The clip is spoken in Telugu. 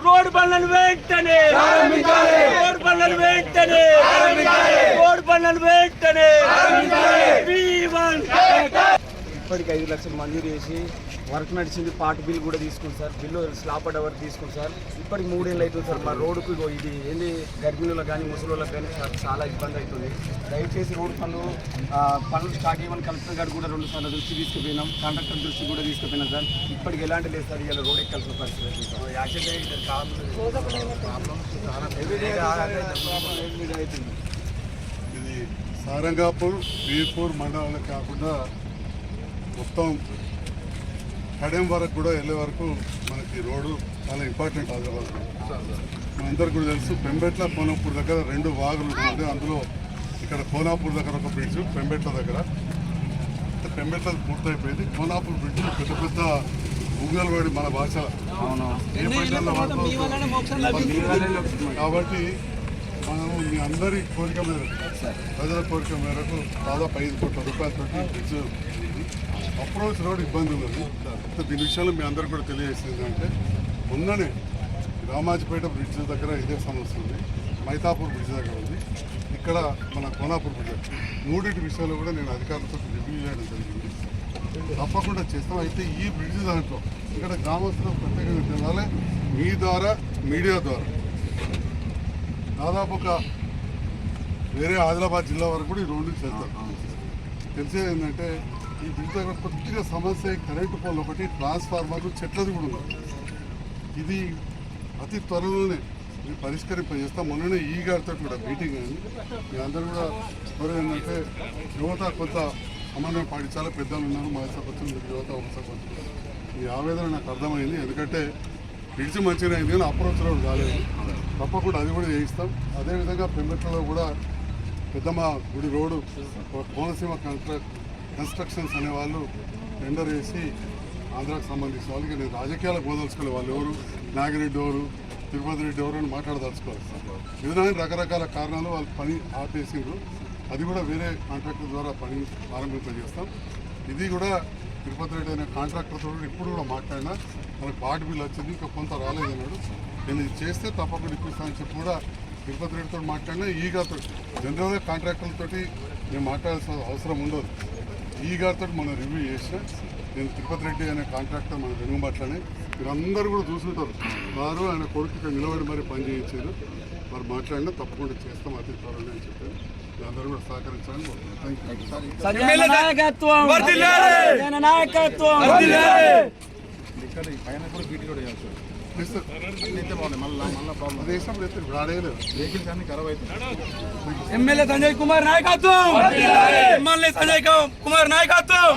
రోడ్ పనులను వెంటనే ఇప్పటికి 5 లక్షలు మంజూరు చేసి వర్క్ నడిచింది. పార్ట్ బిల్ కూడా తీసుకుంది సార్. బిల్లు స్లాబ్ అవర్ తీసుకుంది సార్. ఇప్పటికి 3 ఏళ్ళు అవుతుంది సార్. మా రోడ్డుకు ఇది ఏంది గర్భిణులకు కానీ ముసలిళ్ళకి కానీ చాలా ఇబ్బంది అవుతుంది. దయచేసి రోడ్డు పనులు స్టార్ట్ చేయమని కలెక్టర్ గారు కూడా 2 సార్లు దృష్టి తీసుకుపోయినాం. కాంట్రాక్టర్ దృష్టి కూడా తీసుకుపోయినాం సార్. ఇప్పటికి ఎలాంటి లేదు సార్. ఇలా రోడ్ ఎక్కాల్సిన పరిస్థితి ఇది సారంగాపూర్ వీర్పూర్ మండలాలు కాకుండా మొత్తం కడెం వరకు కూడా వెళ్ళే వరకు మనకి రోడ్డు చాలా ఇంపార్టెంట్. హైదరాబాద్ మనందరికీ కూడా తెలుసు. పెంబెట్ల కోనాపూర్ దగ్గర 2 వాగులు ఉండే, అందులో ఇక్కడ కోనాపూర్ దగ్గర ఒక బ్రిడ్జ్, పెంబెట్ల దగ్గర. పెంబెట్ల పూర్తయిపోయింది. కోనాపూర్ బ్రిడ్జ్ పెద్ద పెద్ద ఉగ్రలవాడి మన భాష కాబట్టి మనము మీ అందరి కోరిక మేరకు, ప్రజల కోరిక మేరకు దాదాపు 5 కోట్ల రూపాయలతో బ్రిడ్జ్ అప్రోచ్ రోడ్ ఇబ్బంది ఉన్నది. దీని విషయంలో మీ అందరికీ కూడా తెలియజేసింది అంటే మొన్ననే రామాజపేట బ్రిడ్జ్ దగ్గర ఇదే సమస్య ఉంది, మైతాపూర్ బ్రిడ్జ్ దగ్గర ఉంది, ఇక్కడ మన కోనాపూర్ బ్రిడ్జ్. 3 విషయాలు కూడా నేను అధికారులతో రివ్యూ చేయడం జరిగింది. తప్పకుండా చేస్తాం. అయితే ఈ బ్రిడ్జ్ దాంట్లో ఇక్కడ గ్రామస్తులు ప్రత్యేకంగా తెలియాలి. మీ ద్వారా, మీడియా ద్వారా దాదాపు ఒక వేరే ఆదిలాబాద్ జిల్లా వరకు కూడా ఈ రోడ్డు చేస్తారు. తెలిసేది ఏంటంటే ఈ బ్రిడ్జ్ దగ్గర కొద్దిగా సమస్య కరెంటు పోల్ ఒకటి, ట్రాన్స్ఫార్మర్లు, చెట్లది కూడా ఉంది. ఇది అతి త్వరలోనే పరిష్కరింపజేస్తాం. మొన్ననే ఈ గారితో కూడా మీటింగ్ అయింది. మీ అందరూ కూడా త్వరగా ఏంటంటే యువత కొంత సమన్వయం పాటించాలి. పెద్దలు ఉన్నారు, మా సర్పంచులు, యువత ఒక సర్పంచులు. ఈ ఆవేదన నాకు అర్థమైంది. ఎందుకంటే బ్రిడ్జ్ మంచిగా అయింది కానీ అప్రోచ్ రోడ్ కాలేదు. తప్పకుండా అది కూడా చేయిస్తాం. అదేవిధంగా పెంబెట్లలో కూడా పెద్దమ్మ గుడి రోడ్డు కోనసీమ కన్స్ట్రక్షన్స్ అనే వాళ్ళు టెండర్ వేసి ఆంధ్రాకు సంబంధించిన వాళ్ళకి నేను రాజకీయాలకు పోదలుచుకోవాలి. వాళ్ళు ఎవరు, నాగిరెడ్డి ఎవరు, తిరుపతి రెడ్డి ఎవరు అని మాట్లాడదలుచుకోవాలి. విధానం రకరకాల కారణాలు వాళ్ళు పని ఆపేసిండ్రు. అది కూడా వేరే కాంట్రాక్టర్ ద్వారా పని ప్రారంభింపజేస్తాం. ఇది కూడా తిరుపతి రెడ్డి అనే కాంట్రాక్టర్తో ఇప్పుడు కూడా మాట్లాడినా మనకు పార్ట్ బిల్ వచ్చింది, ఇంకా కొంత రాలేదన్నాడు. నేను ఇది చేస్తే తప్పకుండా ఇప్పిస్తానని చెప్పి కూడా తిరుపతి రెడ్డితో మాట్లాడినా. ఈగాతో జనరల్గా కాంట్రాక్టర్లతోటి నేను మాట్లాడాల్సిన అవసరం ఉండదు. ఈ గారితో మనం రివ్యూ చేసిన నేను తిరుపతి రెడ్డి అనే కాంట్రాక్టర్ మన వెనుకబాట్లనే మీరు అందరూ కూడా చూసుకుంటారు. వారు ఆయన కొడుకు ఇక్కడ నిలబడి మరి పని చేయించారు. మరి మాట్లాడినా తప్పకుండా చేస్తాం అతి త్వరలో అని చెప్పారు. అందరూ కూడా సహకరించాలని ఎమ్మెల్యే సంజయ్ కుమార్ నాయకత్వం, ఎమ్మెల్యే సంజయ్ కుమార్ నాయకత్వం.